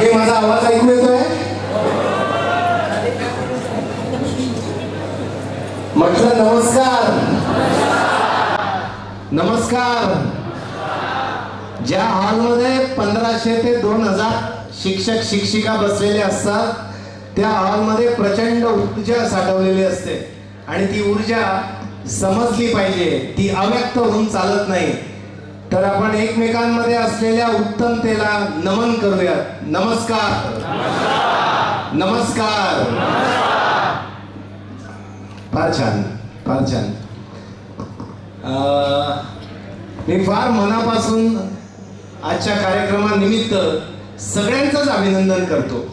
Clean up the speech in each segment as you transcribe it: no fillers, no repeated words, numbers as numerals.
सगळे माझा आवाज ऐकू येतोय? म्हटलं नमस्कार. नमस्कार. ज्या हॉलमध्ये 1500 ते 2000 शिक्षक शिक्षिका बसलेले असतात त्या हॉलमध्ये प्रचंड ऊर्जा साठवलेली असते आणि ती ऊर्जा समजली पाहिजे, ती अव्यक्त होऊन चालत नाही. तर आपण एकमेकांमध्ये असलेल्या उत्तमतेला नमन करूयात. नमस्कार. नमस्कार. फार छान, फार छान. मी फार मनापासून आजच्या कार्यक्रमानिमित्त सगळ्यांचंच अभिनंदन करतो.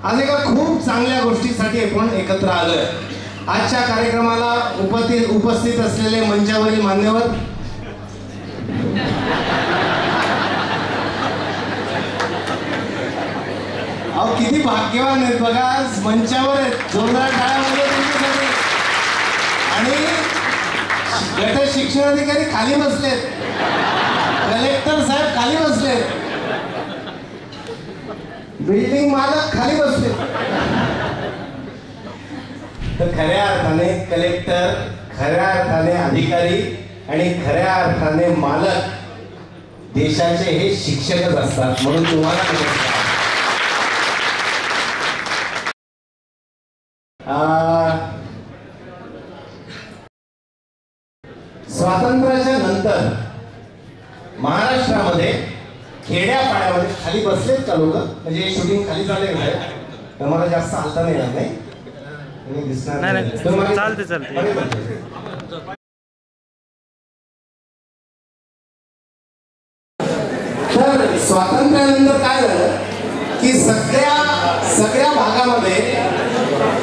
आज एका खूप चांगल्या गोष्टीसाठी आपण एकत्र आलोय. आजच्या कार्यक्रमाला उपस्थित असलेले मंचावरील मान्यवर, अहो किती भाग्यवान आहेत बघा, आज मंचावर आहेत. जोरदार टाळ्या वाजवा त्यांच्यासाठी. आणि गट शिक्षणाधिकारी खाली बसलेत, कलेक्टर साहेब खाली बसलेत, बिल्डिंग मालक खाली बसले. तर खऱ्या अर्थाने कलेक्टर, खऱ्या अर्थाने अधिकारी आणि खऱ्या अर्थाने मालक देशाचे हे शिक्षकच असतात. म्हणून तुम्हाला स्वातंत्र्याच्या नंतर महाराष्ट्रामध्ये खेड्यापाड्यामध्ये खाली बसलेत का लोक, म्हणजे शूटिंग खाली चालेल काय, तर मला जास्त हालता नाही येणार नाही. चालते चालते. तर स्वातंत्र्यानंतर काय झालं की सगळ्या भागामध्ये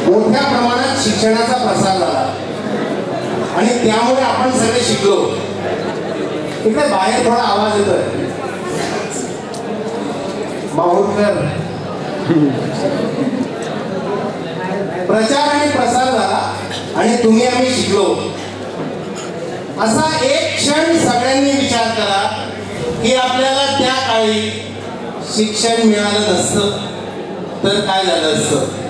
मोठ्या प्रमाणात शिक्षणाचा प्रसार झाला आणि त्यामुळे आपण सगळे शिकलो. इकडे बाहेर थोडा आवाज येतोय. माहूरकर. प्रचार आणि प्रसार झाला आणि तुम्ही आम्ही शिकलो. असा एक क्षण सगळ्यांनी विचार करा की आपल्याला त्या काळी शिक्षण मिळालं नसतं तर काय झालं असतं.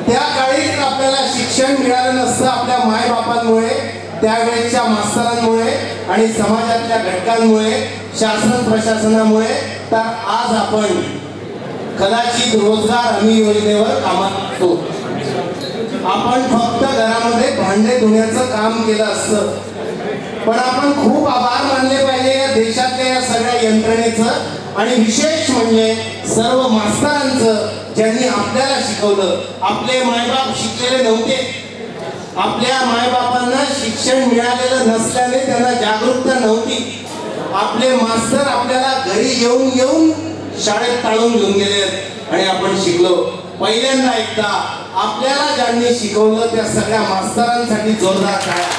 त्या काळीच आपल्याला शिक्षण मिळालं नसतं आपल्या मायबापांमुळे, त्यावेळेच्या मास्तरांमुळे आणि समाजातल्या घटकांमुळे, शासन प्रशासनामुळे. तर आज आपण कदाचित रोजगार हमी योजनेवर कामात असतो. आपण फक्त घरामध्ये भांडे धुण्याचं काम केलं असतं. पण आपण खूप आभार मानले पाहिजे या देशातल्या या सगळ्या यंत्रणेचं आणि विशेष म्हणजे सर्व मास्तरांचं, ज्यांनी आपल्याला शिकवलं. आपले मायबाप शिकलेले नव्हते. आपल्या मायबापांना शिक्षण मिळालेलं नसल्याने त्यांना जागरूकता नव्हती. आपले मास्तर आपल्याला घरी येऊन शाळेत टाळून घेऊन गेले आणि आपण शिकलो. पहिल्यांदा एकदा आपल्याला ज्यांनी शिकवलं त्या सगळ्या मास्तरांसाठी जोरदार टाळ्या.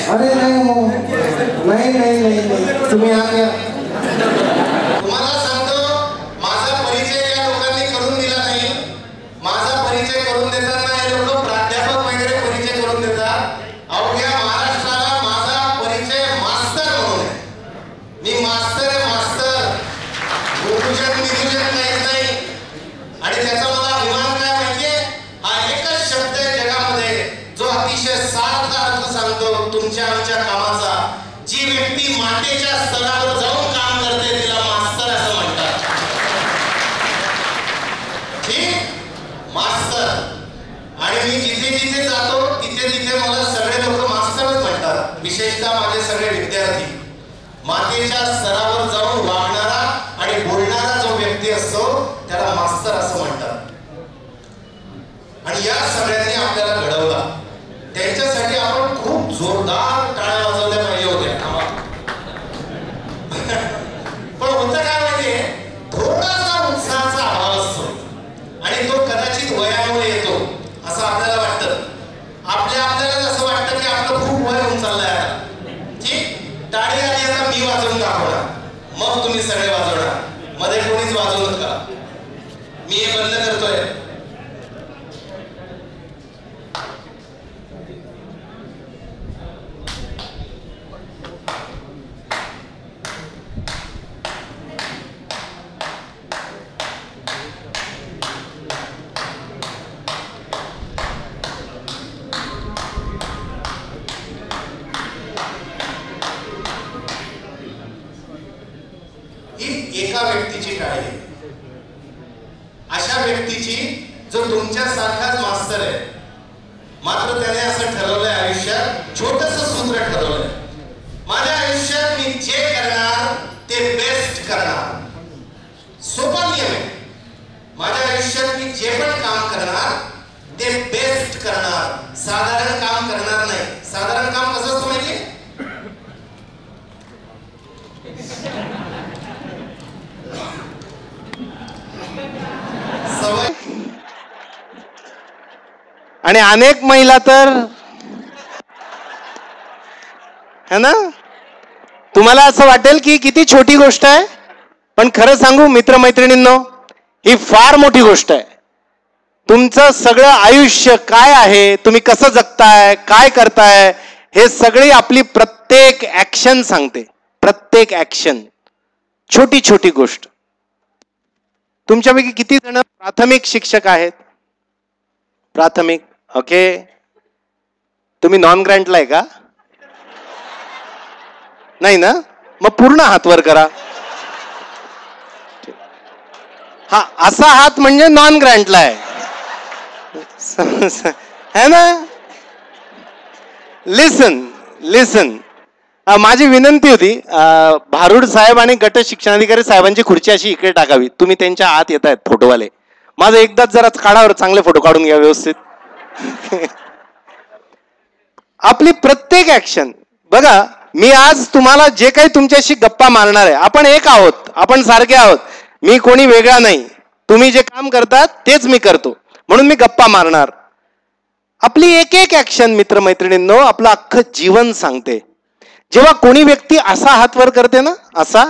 अरे नाही तुम्ही तुम्हाला सांगतो, माझा परिचय या लोकांनी करून दिला नाही. माझा परिचय करून देताना हे लोक प्राध्यापक वगैरे परिचय करून देतात. अवघ्या महाराष्ट्राला माझा परिचय मास्तर म्हणून आहे. मी मास्तर आहे, मास्तर. भूभूषण विभूषण काहीच नाही. आणि त्याचा मला अभिमान काय माहितीये, हा एकच शब्द आहे जगामध्ये जो अतिशय सार्थ अर्थ सांगतो तुमच्या आमच्या कामाचा. जी व्यक्ती मातेच्या स्तरावर जाऊन काम करते तिला मास्तर असं म्हणतात. ठीक, मास्तर. आणि मी जिथे जातो तिथे मला सगळे लोक मास्तरच म्हणतात. विशेषतः माझे सगळे विद्यार्थी. मातेच्या स्तरावर जाऊन वागणारा आणि बोलणारा जो व्यक्ती असतो त्याला मास्तर असं म्हणतात. आणि या सगळ्यांनी आपल्याला घडवला. त्यांच्यासाठी आपण खूप जोरदार टाळ्या वाजवल्या पाहिजे होत्या. पण होतं काय माहितीये, थोडासा उत्साहाचा अभाव असतो आणि तो कदाचित वयामुळे येतो असं आपल्याला वाटतं. आपल्याला असं वाटतं की आपलं खूप वय होऊन चाललंय आता. ठीक, टाळी आली आता मी वाजवून दाखवणार, मग तुम्ही सगळे वाजवणार. मध्ये कोणीच वाजवू नका. मी हे बंद करतोय. जो तुमच्यासारखाच मास्तर आहे, मात्र त्याने असं ठरवलंय आयुष्यात, छोटस सूत्र ठरवलंय, माझ्या आयुष्यात मी जे करणार ते बेस्ट करणार. सोपा नियम आहे. माझ्या आयुष्यात मी जे पण काम करणार ते बेस्ट करणार, साधारण काम करणार नाही. साधारण काम कसं असतं माहितीये? सवय. आणि अनेक महिला तर है ना, तुम्हाला असं वाटेल की किती छोटी गोष्ट आहे, पण खरं सांगू मित्रमैत्रिणींनो, ही फार मोठी गोष्ट आहे. तुमचं सगळं आयुष्य काय आहे, तुम्ही कसं जगताय, काय करताय, हे सगळी आपली प्रत्येक ऍक्शन सांगते. प्रत्येक ऍक्शन, छोटी छोटी गोष्ट. तुमच्यापैकी किती जण प्राथमिक शिक्षक आहेत? प्राथमिक, ओके. तुम्ही नॉन ग्रँटला आहे का? नाही ना, मग पूर्ण हात वर करा. हा, असा हात म्हणजे नॉन ग्रँटला आहे, है ना. लिसन लिसन, माझी विनंती होती, भारूड साहेब आणि गट शिक्षणाधिकारी साहेबांची खुर्ची अशी इकडे टाकावी. तुम्ही त्यांच्या आत येत आहेत फोटोवाले, माझं एकदाच जरा काढावर, चांगले फोटो काढून घ्या व्यवस्थित. आपली प्रत्येक ऍक्शन बघा. मी आज तुम्हाला जे काही तुमच्याशी गप्पा मारणार आहे, आपण एक आहोत, आपण सारखे आहोत, मी कोणी वेगळा नाही. तुम्ही जे काम करतात तेच मी करतो, म्हणून मी गप्पा मारणार. आपली एक एक ऍक्शन मित्रमैत्रिणींनो आपलं अख्खं जीवन सांगते. जेव्हा कोणी व्यक्ती असा हात वर करते ना, असा,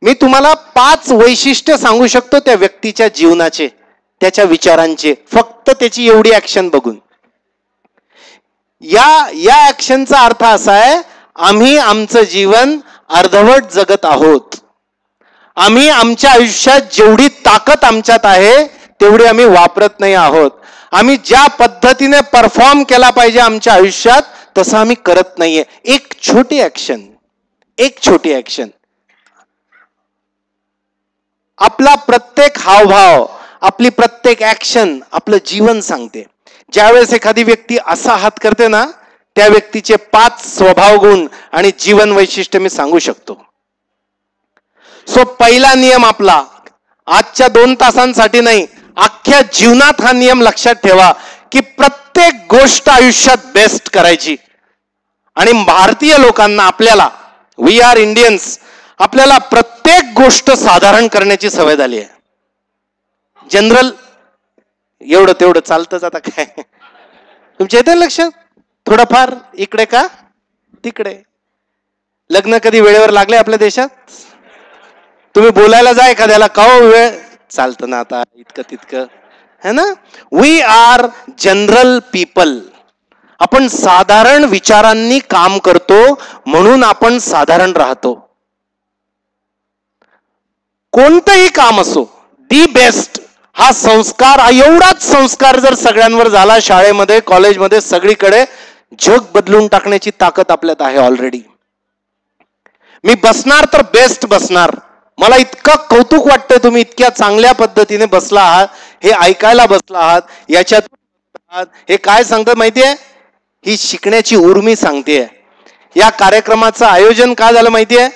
मी तुम्हाला 5 वैशिष्ट्य सांगू शकतो त्या व्यक्तीच्या जीवनाचे, त्याच्या विचारांचे, फक्त त्याची एवढी ऍक्शन बघून. या ऍक्शनचा अर्थ असा आहे, आम्ही आमचं जीवन अर्धवट जगत आहोत. आम्ही आमच्या आयुष्यात जेवढी ताकद आमच्यात आहे तेवढी आम्ही वापरत नाही आहोत. आम्ही ज्या पद्धतीने परफॉर्म केला पाहिजे आमच्या आयुष्यात तसं आम्ही करत नाहीये. एक छोटी ऍक्शन, एक छोटी ऍक्शन आपला प्रत्येक हावभाव, आपली प्रत्येक ऍक्शन आपलं जीवन सांगते. ज्यावेळेस एखादी व्यक्ती असा हात करते ना, त्या व्यक्तीचे 5 स्वभाव गुण आणि जीवन वैशिष्ट्य मी सांगू शकतो. सो पहिला नियम आपला, आजच्या 2 तासांसाठी नाही, अख्ख्या जीवनात हा नियम लक्षात ठेवा की प्रत्येक गोष्ट आयुष्यात बेस्ट करायची. आणि भारतीय लोकांना, आपल्याला, वी आर इंडियन्स, आपल्याला प्रत्येक गोष्ट साधारण करण्याची सवय झाली आहे. जनरल एवढं तेवढं चालतंच. आता काय तुमच्या येते लक्षात? थोडंफार इकडे का तिकडे. लग्न कधी वेळेवर लागले आपल्या देशात? तुम्ही बोलायला जा एखाद्याला, का वेळ चालतं ना आता, इतकं तितकं, है ना. We are general people. आपण साधारण विचारांनी काम करतो, म्हणून आपण साधारण राहतो. कोणतंही काम असो, दी बेस्ट हा संस्कार, एवढाच संस्कार जर सगळ्यांवर झाला, शाळेमध्ये, कॉलेजमध्ये, सगळीकडे, जग बदलून टाकण्याची ताकद आपल्यात आहे ऑलरेडी. मी बसणार तर बेस्ट बसणार. मला इतकं कौतुक वाटतंय, तुम्ही इतक्या चांगल्या पद्धतीने बसला आहात, हे ऐकायला बसला आहात. याच्यात हे काय सांगतात माहितीये? ही शिकण्याची उर्मी सांगतेय. या कार्यक्रमाचं आयोजन का झालं माहितीये?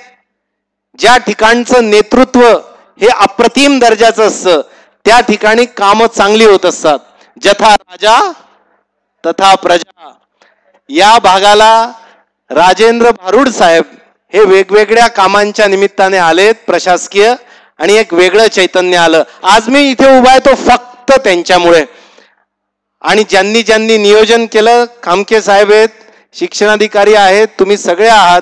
ज्या ठिकाणचं नेतृत्व हे अप्रतिम दर्जाचं असतं, त्या ठिकाणी कामं चांगली होत असतात. जथा राजा तथा प्रजा. या भागाला राजेंद्र भारूड साहेब हे वेगवेगळ्या कामांच्या निमित्ताने आलेत, प्रशासकीय, आणि एक वेगळं चैतन्य आलं. आज मी इथे उभा आहे तो फक्त त्यांच्यामुळे. आणि ज्यांनी ज्यांनी नियोजन केलं, खामके साहेब आहेत, शिक्षणाधिकारी आहेत, तुम्ही सगळे आहात.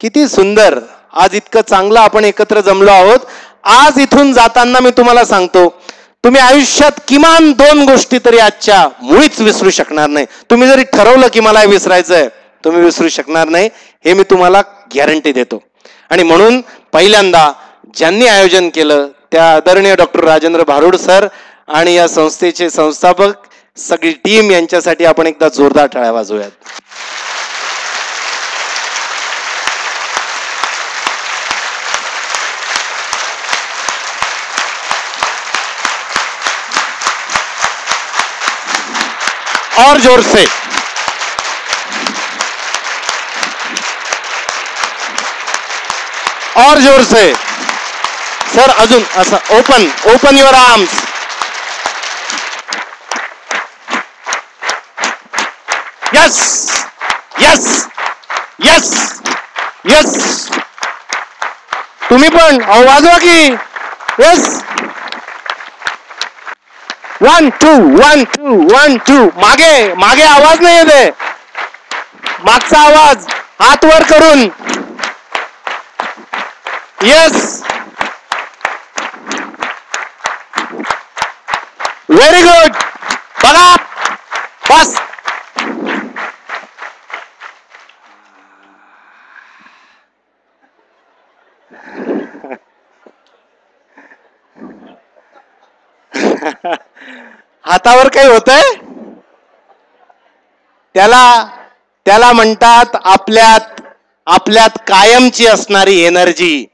किती सुंदर, आज इतकं चांगलं आपण एकत्र जमलो आहोत. आज इथून जाताना मी तुम्हाला सांगतो, तुम्ही आयुष्यात किमान 2 गोष्टी तरी आजच्या मुळीच विसरू शकणार नाही. तुम्ही जरी ठरवलं की मला हे विसरायचंय, तुम्ही विसरू शकणार नाही, हे मी तुम्हाला गॅरंटी देतो. आणि म्हणून पहिल्यांदा ज्यांनी आयोजन केलं त्या आदरणीय डॉक्टर राजेंद्र भारूड सर आणि या संस्थेचे संस्थापक सगळी टीम, यांच्यासाठी आपण एकदा जोरदार टाळ्या वाजवूयात. और जोर से. और जोर से. सर अजून असं open open your arms. Yes yes yes yes. तुम्ही पण वाजवा की. यस. 1 2 1 2 1 2. मागे मागे आवाज नाही येते. मागचा आवाज हात वर करून. यस. Very good. बघा बस. हातावर काही होतंय. त्याला म्हणतात आपल्यात कायमची असणारी एनर्जी,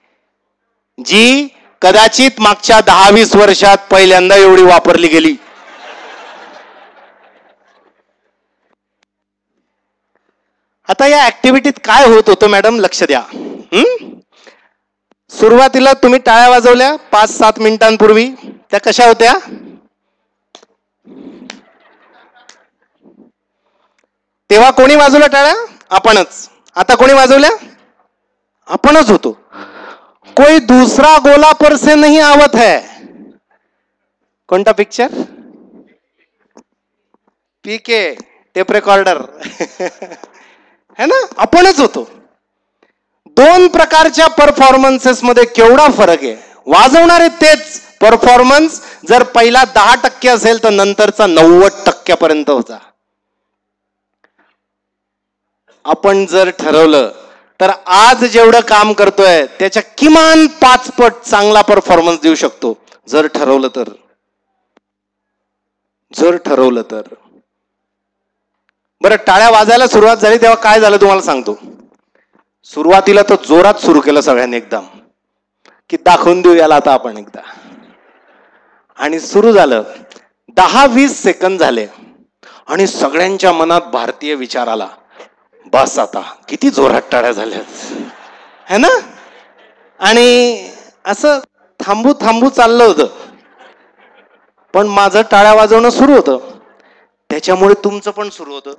जी कदाचित मागच्या 10-20 वर्षात पहिल्यांदा एवढी वापरली गेली. आता या ऍक्टिव्हिटीत काय होत होतं मॅडम, लक्ष द्या. सुरुवातीला तुम्ही टाळ्या वाजवल्या 5-7 मिनिटांपूर्वी. त्या कशा होत्या? तेव्हा कोणी वाजवल्या टाळ्या? आपणच. आता कोणी वाजवल्या? आपणच होतो. कोई दूसरा गोला पर से नहीं आवत है. कोणता पिक्चर? पीके टेप रेकॉर्डर. है ना? आपणच होतो. 2 प्रकारच्या परफॉर्मन्सेस मध्ये केवढा फरक आहे. वाजवणारे तेच. परफॉर्मन्स जर पहिला 10% असेल तर नंतरचा 90% होता. आपण जर ठरवलं तर आज जेवढं काम करतोय त्याच्या किमान 5 पट चांगला परफॉर्मन्स देऊ शकतो, जर ठरवलं तर. बरं, टाळ्या वाजायला सुरुवात झाली तेव्हा काय झालं तुम्हाला सांगतो. सुरुवातीला तर जोरात सुरू केलं सगळ्यांनी एकदम, की दाखवून देऊ याला आता आपण एकदा. आणि सुरू झालं. 10-20 सेकंद झाले आणि सगळ्यांच्या मनात भारतीय विचार आला, बस आता किती जोरात टाळ्या झाल्यात, है ना? आणि असं थांबू थांबू चाललं होतं. पण माझं टाळ्या वाजवणं सुरू होतं, त्याच्यामुळे तुमचं पण सुरू होतं.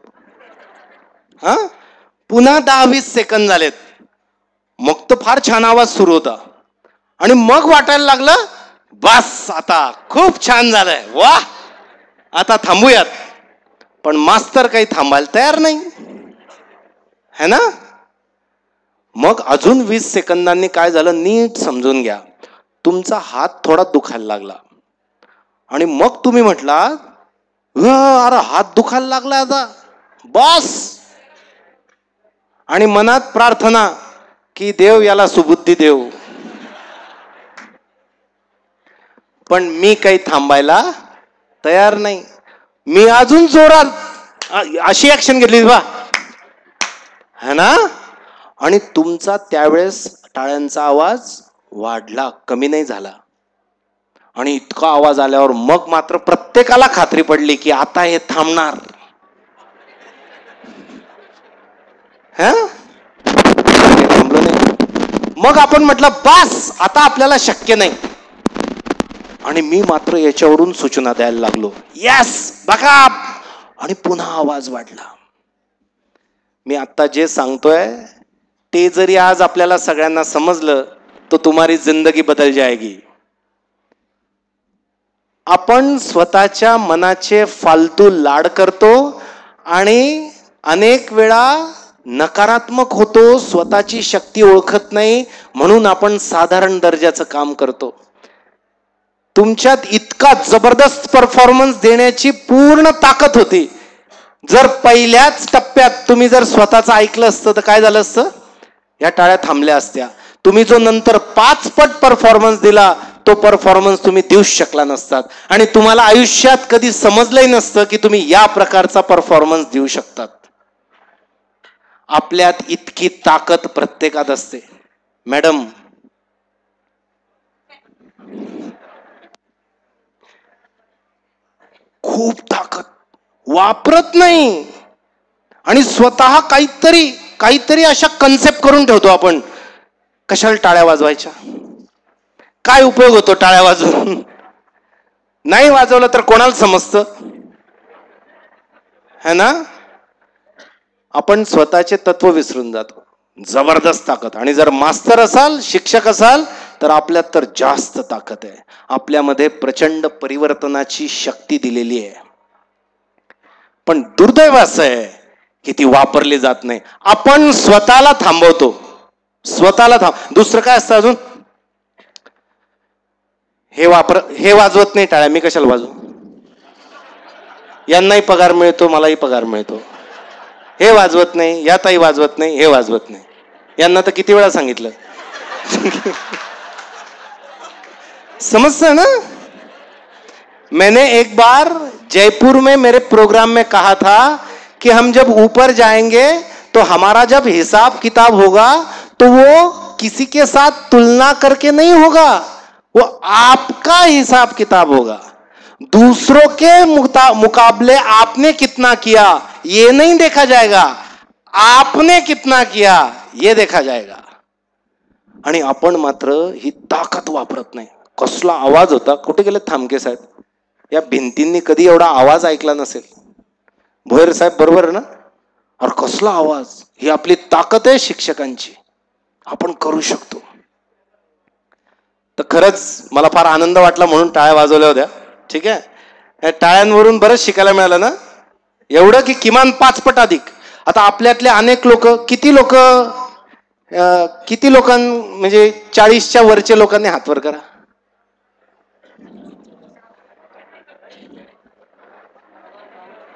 हा, पुन्हा 10-20 सेकंद झालेत. मग तर फार छान आवाज सुरू होता आणि मग वाटायला लागलं, बस आता खूप छान झालंय, वा आता थांबूयात. पण मास्तर काही थांबायला तयार नाही, है ना? मग अजून 20 सेकंदांनी काय झालं नीट समजून घ्या. तुमचा हात थोडा दुखायला लागला आणि मग तुम्ही म्हटला, अरे हात दुखायला लागला आता, बस. आणि मनात प्रार्थना की देव याला सुबुद्धी देव. पण मी काही थांबायला तयार नाही. मी अजून जोरात अशी ऍक्शन घेतली बा, है ना? आणि तुमचा त्यावेळेस टाळ्यांचा आवाज वाढला, कमी नाही झाला. आणि इतका आवाज आल्यावर मग मात्र प्रत्येकाला खात्री पडली की आता हे थांबणार. थांबलो नाही. मग आपण म्हटलं बस आता आपल्याला शक्य नाही. आणि मी मात्र याच्यावरून सूचना द्यायला लागलो, यस बघा. आणि पुन्हा आवाज वाढला. मी आता जे सांगतोय ते जरी आज आपल्याला सगळ्यांना समजलं तो तुम्हारी जिंदगी बदल जाएगी. आपण स्वतःच्या मनाचे फालतू लाड करतो आणि अनेक वेळा नकारात्मक होतो, स्वतःची शक्ती ओळखत नाही, म्हणून आपण साधारण दर्जाचं काम करतो. तुमच्यात इतका जबरदस्त परफॉर्मन्स देण्याची पूर्ण ताकद होती. जर पहिल्याच टप्प्यात तुम्ही जर स्वतःचं ऐकलं असतं तर काय झालं असतं, या टाळ्या थांबल्या असत्या. तुम्ही जो नंतर 5 पट परफॉर्मन्स दिला तो परफॉर्मन्स तुम्ही देऊच शकला नसतात. आणि तुम्हाला आयुष्यात कधी समजलंही नसतं की तुम्ही या प्रकारचा परफॉर्मन्स देऊ शकतात. आपल्यात इतकी ताकद प्रत्येकात असते मॅडम. खूप ताकद, वापरत नाही आणि स्वतः काहीतरी अशा कन्सेप्ट करून ठेवतो आपण. कशाला टाळ्या वाजवायच्या, काय उपयोग होतो टाळ्या वाजवून, नाही वाजवलं तर कोणाला समजतं है ना. आपण स्वतःचे तत्व विसरून जातो. जबरदस्त ताकद. आणि जर मास्तर असाल, शिक्षक असाल, तर आपल्यात तर जास्त ताकद आहे. आपल्यामध्ये प्रचंड परिवर्तनाची शक्ती दिलेली आहे. पण दुर्दैव असं आहे की ती वापरली जात नाही. आपण स्वतःला थांबवतो, स्वतःला दुसरं काय असतं अजून, हे वाजवत नाही टाळ्या, मी कशाला वाजवू, यांनाही पगार मिळतो मलाही पगार मिळतो. हे वाजवत नाही, या ताई वाजवत नाही, हे वाजवत नाही, यांना तर किती वेळा सांगितलं. समझते ना. मैंने एक बार जयपुर में मेरे प्रोग्राम में कहा था कि हम जब ऊपर जाएंगे तो हमारा जब हिसाब किताब होगा तो वो किसी के साथ तुलना करके नहीं होगा, वो आपका हिसाब किताब होगा. दूसरों के मुकाबले आपने कितना किया ये नहीं देखा जाएगा, आपने कितना किया ये देखा जाएगा. आणि आपण मात्र ही ताकद वापरत नाही. कसला आवाज होता, कुठे गेले थांबके साहेब, या भिंतींनी कधी एवढा आवाज ऐकला नसेल. भोयर साहेब बरोबर आहे ना. अरे कसला आवाज, ही आपली ताकद आहे शिक्षकांची, आपण करू शकतो. तर खरंच मला फार आनंद वाटला म्हणून टाळ्या वाजवल्या होत्या. ठीक आहे, या टाळ्यांवरून बरंच शिकायला मिळालं ना. एवढं की किमान 5 पट अधिक. आता आपल्यातले अनेक लोक, किती लोकां म्हणजे 40च्या वरचे लोकांनी हात वर करा.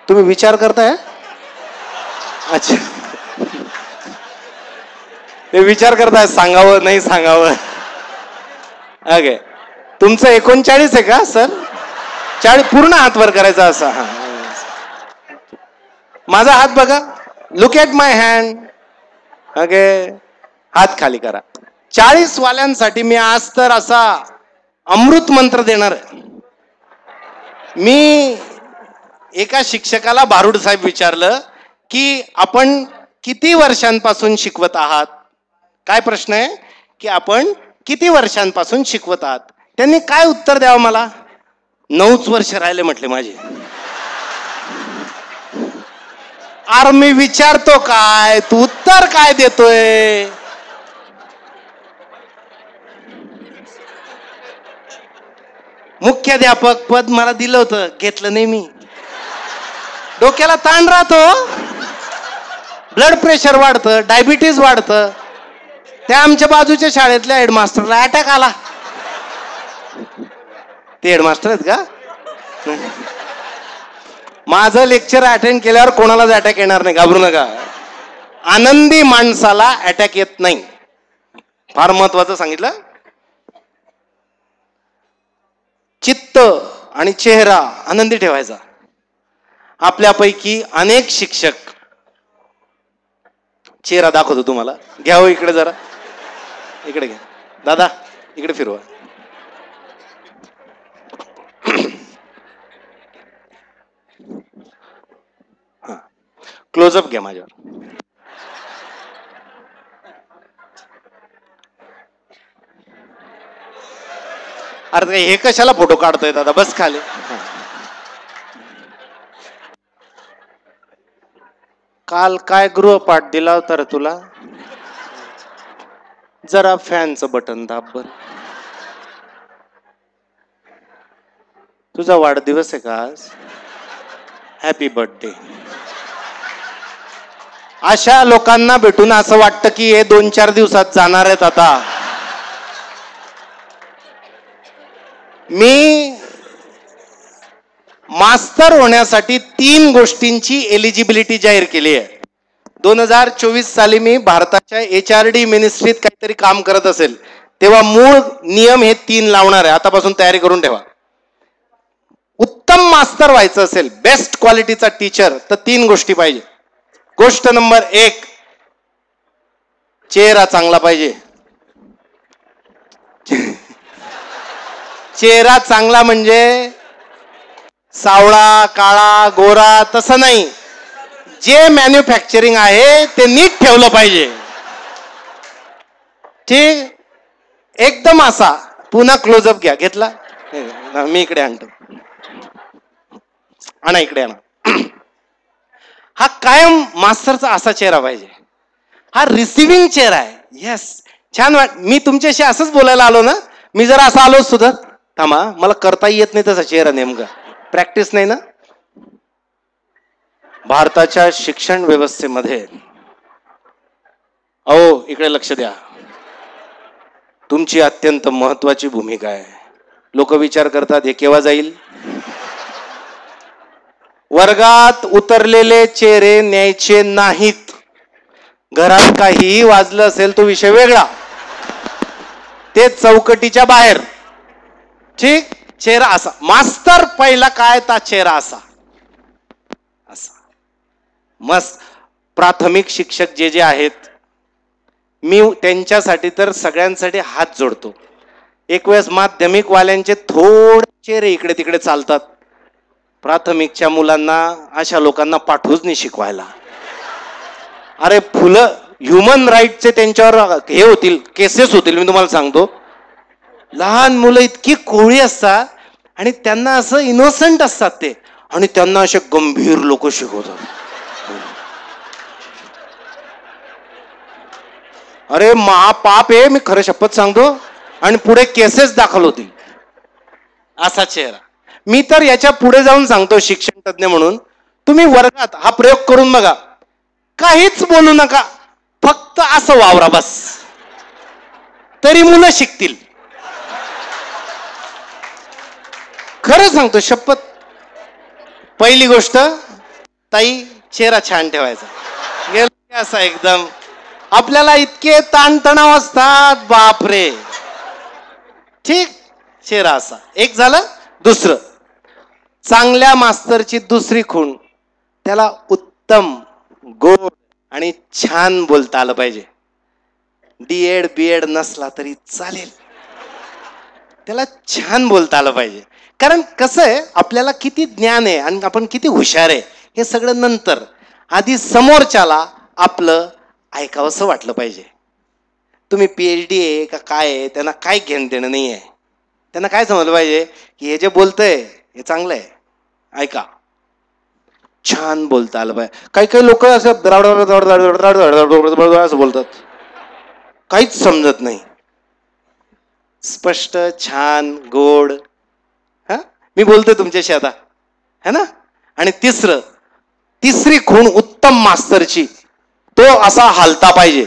तुम्ही विचार करताय. अच्छा, ते विचार करताय सांगावं नाही सांगावं. ओके, तुमचं 39 आहे का सर? 40 पूर्ण हात वर करायचा असा. हा, माझा हात बघा, look at my hand. Okay, हात खाली करा. 40 वाल्यांसाठी मी आज तर असा अमृत मंत्र देणार आहे. मी एका शिक्षकाला भारूड साहेब विचारलं की आपण किती वर्षांपासून शिकवत आहात. काय प्रश्न आहे की आपण किती वर्षांपासून शिकवत आहात. त्यांनी काय उत्तर द्यावं मला. 9च वर्ष राहिले म्हटले माझे. अरे मी विचारतो काय, तू उत्तर काय देतोय. मुख्याध्यापक पद मला दिलं होतं, घेतलं नाही मी. डोक्याला ताण राहतो, ब्लड प्रेशर वाढतं, डायबिटीज वाढतं. त्या आमच्या बाजूच्या शाळेतल्या हेडमास्टरला अटॅक आला. ते हेडमास्टर आहेत का. माझं लेक्चर अटेंड केल्यावर कोणालाच अटॅक येणार नाही, घाबरू नका. आनंदी माणसाला अटॅक येत नाही. फार महत्वाचं सांगितलं. चित्त आणि चेहरा आनंदी ठेवायचा. आपल्यापैकी अनेक शिक्षक, चेहरा दाखवतो तुम्हाला, घ्या हो इकडे जरा, इकडे घ्या दादा, इकडे फिरवा. हा, क्लोजअप घ्या माझ्यावर. अरे हे कशाला फोटो काढतोय दादा, बस खाली. काल काय गृहपाठ दिला होता रे तुला. जरा फॅनचं बटन दाब बर. तुझा वाढदिवस आहे का आज. Happy birthday. अशा लोकांना भेटून असं वाटतं की हे 2-4 दिवसात जाणार आहेत. आता मी मास्तर होण्यासाठी 3 गोष्टींची एलिजिबिलिटी जाहीर केली आहे. 2024 साली मी भारताच्या HRD मिनिस्ट्रीत काहीतरी काम करत असेल तेव्हा मूळ नियम हे 3 लावणार आहे. आतापासून तयारी करून ठेवा. उत्तम मास्तर व्हायचं असेल, बेस्ट क्वालिटीचा टीचर, तर 3 गोष्टी पाहिजे. गोष्ट नंबर 1, चेहरा चांगला पाहिजे. चेहरा चांगला म्हणजे सावळा काळा गोरा तसं नाही, जे मॅन्युफॅक्चरिंग आहे ते नीट ठेवलं पाहिजे. ठीक, एकदम असा. पुन्हा क्लोजअप घ्या. घेतला, मी इकडे आणतो. आणा इकडे आणा. हा कायम मास्तरचा असा चेहरा पाहिजे. हा रिसिव्हिंग चेहरा आहे. येस, छान मी तुमच्याशी असंच बोलायला आलो ना. मी जरा असं आलो सुद्धा, थांबा मला करता येत नाही तसा चेहरा, नेमका प्रॅक्टिस नाही ना. भारताच्या शिक्षण व्यवस्थेमध्ये, अहो इकडे लक्ष द्या, तुमची अत्यंत महत्वाची भूमिका आहे. लोक विचार करतात हे केव्हा जाईल. वर्गात उतरलेले चेहरे न्यायचे नाहीत. घरात काहीही वाजलं असेल तो विषय वेगळा, ते चौकटीच्या बाहेर. ठीक, चेहरा असा. मास्तर पहिला काय, ता चेहरा असा असा मस्त. प्राथमिक शिक्षक जे जे आहेत, मी त्यांच्यासाठी तर सगळ्यांसाठी हात जोडतो. एक वेळेस माध्यमिक वाल्यांचे थोडे चेहरे इकडे तिकडे चालतात. प्राथमिकच्या मुलांना अशा लोकांना पाठवूच नाही शिकवायला. अरे फुलं, ह्युमन राईटचे त्यांच्यावर हे होतील, केसेस होतील. मी तुम्हाला सांगतो, लहान मुलं इतकी कोळी असतात आणि त्यांना असं इनोसंट असतात ते, आणि त्यांना असे गंभीर लोक शिकवतात. अरे महापाप आहे, मी खरं शपथ सांगतो. आणि पुढे केसेस दाखल होतील. असा चेहरा. मी तर याच्या पुढे जाऊन सांगतो, शिक्षण तज्ञ म्हणून, तुम्ही वर्गात हा प्रयोग करून बघा. काहीच बोलू नका, फक्त असं वावरा बस, तरी मुलं शिकतील. खरं सांगतो शपथ. पहिली गोष्ट, ताई चेहरा छान ठेवायचा. गेलं असा एकदम. आपल्याला इतके ताणतणाव असतात, बापरे. ठीक, चेहरा असा. एक झालं. दुसरं, चांगल्या मास्तरची दुसरी खूण, त्याला उत्तम, गोड आणि छान बोलता आलं पाहिजे. डीएड बीएड नसला तरी चालेल, त्याला छान बोलता आलं पाहिजे. कारण कसं आहे, आपल्याला किती ज्ञान आहे आणि आपण किती हुशार आहे हे सगळं नंतर. आधी समोरच्याला आपलं ऐकावंसं वाटलं पाहिजे. तुम्ही PhD आहे का काय आहे, त्यांना काय घेणं देणं नाही आहे. त्यांना काय समजलं पाहिजे की हे जे बोलतंय हे चांगलं आहे, ऐका. छान बोलता आलं पाहिजे. काही काही लोक असं असं बोलतात, काहीच समजत नाही. स्पष्ट, छान, गोड. हा, मी बोलतोय तुमच्याशी आता, है ना. आणि तिसरी खूण उत्तम मास्तरची, तो असा हालता पाहिजे.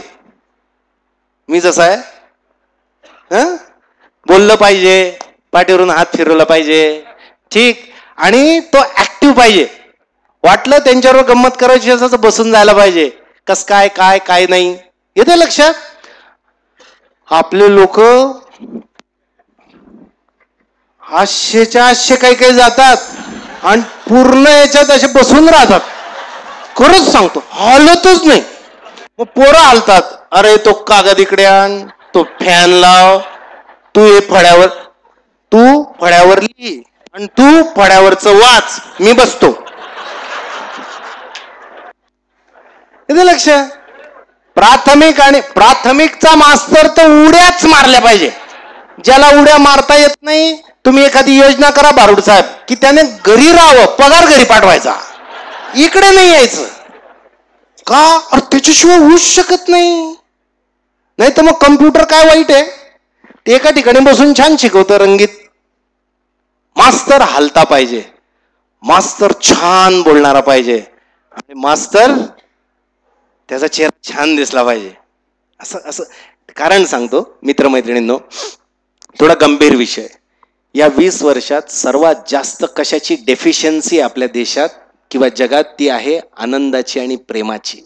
मी जसा आहे, बोललं पाहिजे, पाठीवरून हात फिरवला पाहिजे. ठीक, आणि तो ऍक्टिव्ह पाहिजे. वाटलं त्यांच्यावर गंमत करायची असं बसून जायला पाहिजे. कस काय काय काय नाही येते लक्षात. आपले लोक 800च्या काही काही जातात आणि पूर्ण याच्यात असे बसून राहतात. खरंच सांगतो, हालतच नाही. मग पोरं हालतात. अरे तो कागद इकडे आण, तो फॅन लाव, तू हे फळ्यावर लिही आणि तू फळ्यावरचं वाच, मी बसतो. येते लक्ष. प्राथमिकचा मास्तर तर उड्याच मारल्या पाहिजे. ज्याला उड्या मारता येत नाही, तुम्ही एखादी योजना करा भारूड साहेब, की त्याने घरी राहावं, पगार घरी पाठवायचा, इकडे नाही यायचं. का? अरे त्याच्याशिवाय होऊच शकत नाही. नाही तर मग कम्प्युटर काय वाईट आहे, ते एका ठिकाणी बसून छान शिकवतं रंगीत. मास्तर हालता पाहिजे, मास्तर छान बोलणारा पाहिजे, आणि मास्तर त्याचा चेहरा छान दिसला पाहिजे. असं कारण सांगतो मित्रमैत्रिणींनो, थोडा गंभीर विषय. या 20 वर्षात सर्वात जास्त कशाची डेफिशियन्सी आपल्या देशात किंवा जगात, ती आहे आनंदाची आणि प्रेमाची.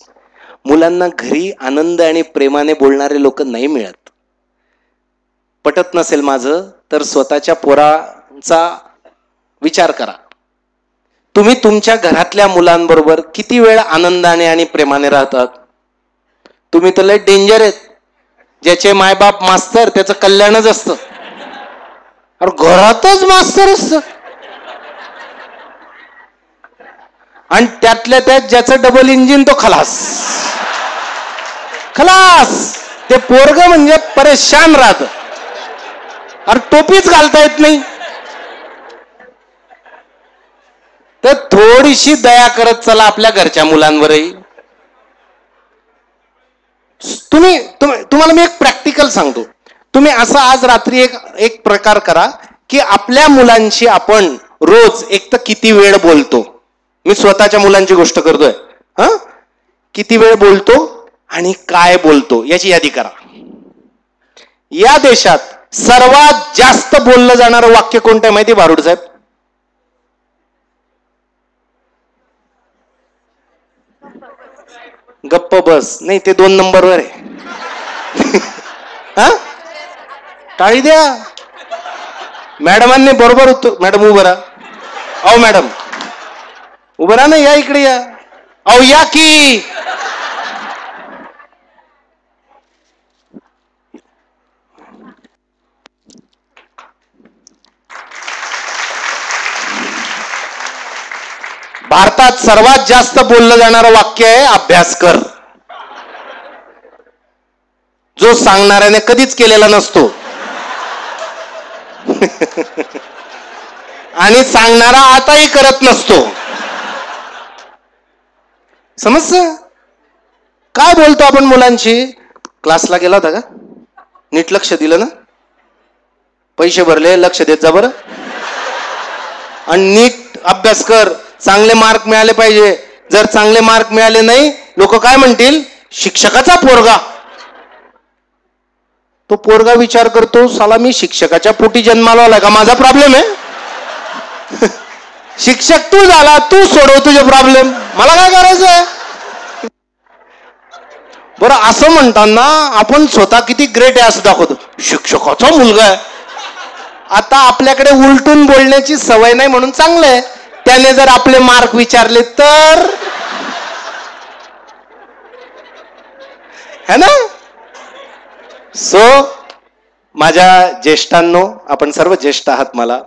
मुलांना घरी आनंद आणि प्रेमाने बोलणारे लोक नाही मिळत. पटत नसेल माझं तर स्वतःच्या पोराचा विचार करा. तुम्ही तुमच्या घरातल्या मुलांबरोबर किती वेळ आनंदाने आणि प्रेमाने राहतात? तुम्ही तर लय डेंजर आहेत. ज्याचे मायबाप मास्तर त्याचं कल्याणच असतं. अरे घरातच मास्तर असतं. आणि त्यातल्या त्यात ज्याचं डबल इंजिन तो खलास खलास. ते पोरग म्हणजे परेशान राहत. अरे टोपीच घालता येत नाही. तर थोडीशी दया करत चला आपल्या घरच्या मुलांवरही. तुम्हाला मी एक प्रॅक्टिकल सांगतो. तुम्ही असं आज रात्री एक प्रकार करा की आपल्या मुलांशी आपण रोज एक तर किती वेळ बोलतो. मी स्वतःच्या मुलांची गोष्ट करतोय. किती वेळ बोलतो आणि काय बोलतो याची यादी करा. या देशात सर्वात जास्त बोललं जाणारं वाक्य कोणतं आहे माहिती भारुड साहेब? गप्प बस. नाही ते 2 नंबरवर आहे. टाळी द्या. मॅडमांनी बरोबर होतो. मॅडम उभं राहा. अहो मॅडम उभं राहा ना. या इकडे या. अहो या की. भारतात सर्वात जास्त बोललं जाणारं वाक्य आहे अभ्यास कर. जो सांगणाऱ्याने कधीच केलेला नसतो आणि सांगणारा आताही करत नसतो. समजलं? काय बोलतो आपण मुलांशी? क्लासला गेला होता का? नीट लक्ष दिलं ना? पैसे भरले, लक्ष देत जा बरं. आणि नीट अभ्यास कर. चांगले मार्क मिळाले पाहिजे. जर चांगले मार्क मिळाले नाही, लोक काय म्हणतील? शिक्षकाचा पोरगा. तो पोरगा विचार करतो, साला मी शिक्षकाच्या पोटी जन्माला आला का? माझा प्रॉब्लेम आहे. शिक्षक तू झाला, तू सोडव तुझे प्रॉब्लेम, मला काय करायचंय? बरं असं म्हणताना आपण स्वतः किती ग्रेट आहे असं दाखवतो. शिक्षकाचा मुलगा आहे. आता आपल्याकडे उलटून बोलण्याची सवय नाही म्हणून चांगलं आहे. त्याने जर आपले मार्क विचारले तर है ना? सो माझ्या ज्येष्ठांनो, आपण सर्व ज्येष्ठ आहात. मला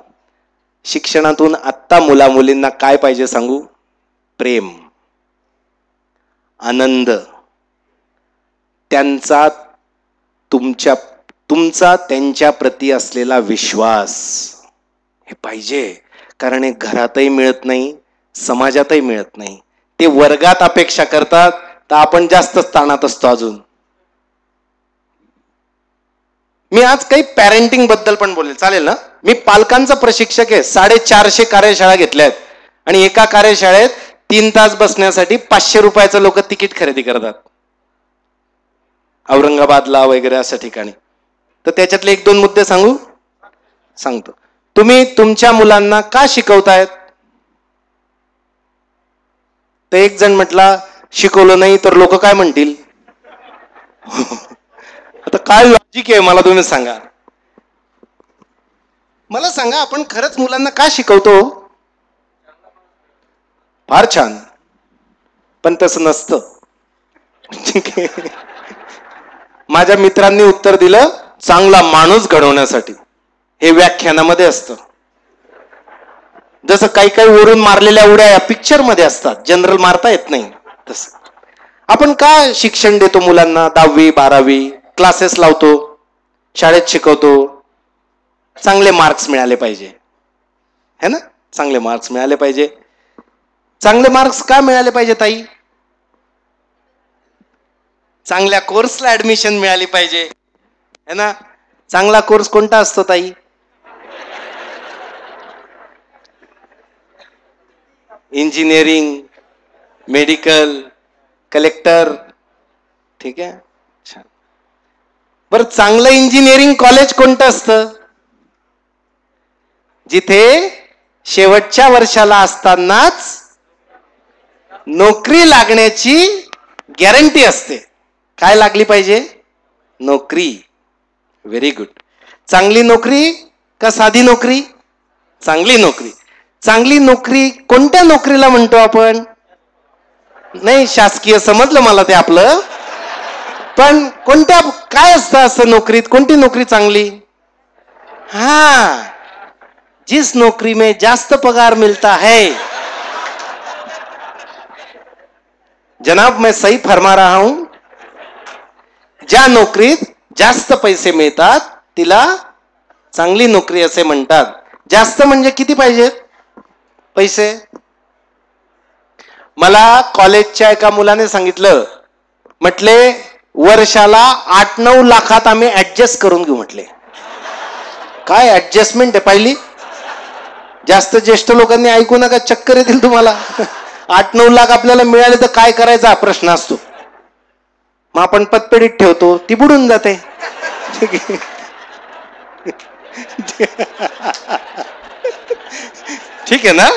शिक्षणातून आत्ता मुला मुलींना काय पाहिजे सांगू? प्रेम, आनंद, त्यांचा तुमचा त्यांच्या प्रती असलेला विश्वास हे पाहिजे. कारण हे घरातही मिळत नाही, समाजातही मिळत नाही. ते वर्गात अपेक्षा करतात तर आपण जास्त ताणात असतो अजून. मी आज काही पॅरेंटिंग बद्दल पण बोलेल, चालेल ना? मी पालकांचा प्रशिक्षक आहे. 450 कार्यशाळा घेतल्या आहेत आणि एका कार्यशाळेत 3 तास बसण्यासाठी 500 रुपयाचं लोक तिकीट खरेदी करतात, औरंगाबादला वगैरे अशा ठिकाणी. तर त्याच्यातले 1-2 मुद्दे सांगतो. तुम्ही तुमच्या मुलांना का शिकवतायत? तर एक जण म्हटला, शिकवलं नाही तर लोक काय म्हणतील. आता काय लॉजिक आहे मला तुम्ही सांगा. मला सांगा, आपण खरंच मुलांना का शिकवतो? फार छान, पण तसं नसतं. ठीक आहे. माझ्या मित्रांनी उत्तर दिलं, चांगला माणूस घडवण्यासाठी. हे व्याख्यानामध्ये असतं. जसं काही काही वरून मारलेल्या उड्या या पिक्चर मध्ये असतात, जनरल मारता येत नाही. तसं आपण का शिक्षण देतो मुलांना? 10वी 12वी क्लासेस लावतो, शाळेत शिकवतो. चांगले मार्क्स मिळाले पाहिजे, है ना? चांगले मार्क्स मिळाले पाहिजे. चांगले मार्क्स का मिळाले पाहिजे ताई? चांगल्या कोर्सला ऍडमिशन मिळाली पाहिजे, है ना? चांगला कोर्स कोणता असतो ताई? Engineering, medical, collector. ठीक आहे, छान. बरं, चांगलं इंजिनिअरिंग कॉलेज कोणतं असतं? जिथे शेवटच्या वर्षाला असतानाच नोकरी लागण्याची गॅरंटी असते. काय लागली पाहिजे? नोकरी. Very good. चांगली नोकरी का साधी नोकरी? चांगली नोकरी. चांगली नोकरी कोणत्या नोकरीला म्हणतो आपण? नाही, शासकीय समजलं मला ते आपलं. पण कोणत्या, काय असतं असं नोकरीत? कोणती नोकरी चांगली? जिस नौकरी में जास्त पगार मिलता है जनाब मैं सही फरमा रहा हूं, ज्या नोकरीत जास्त पैसे मिळतात तिला चांगली नोकरी असे म्हणतात. जास्त म्हणजे किती पाहिजेत पैसे? मला कॉलेजच्या एका मुलाने सांगितलं, म्हटले वर्षाला 8-9 लाखात आम्ही ऍडजस्ट करून घेऊ. म्हटले काय ऍडजस्टमेंट आहे पाहिली? जास्त ज्येष्ठ लोकांनी ऐकू नका, चक्कर येतील तुम्हाला. 8-9 लाख आपल्याला मिळाले तर काय करायचा हा प्रश्न असतो. मग आपण पतपेढीत ठेवतो, ती बुडून जाते. ठीक आहे ना?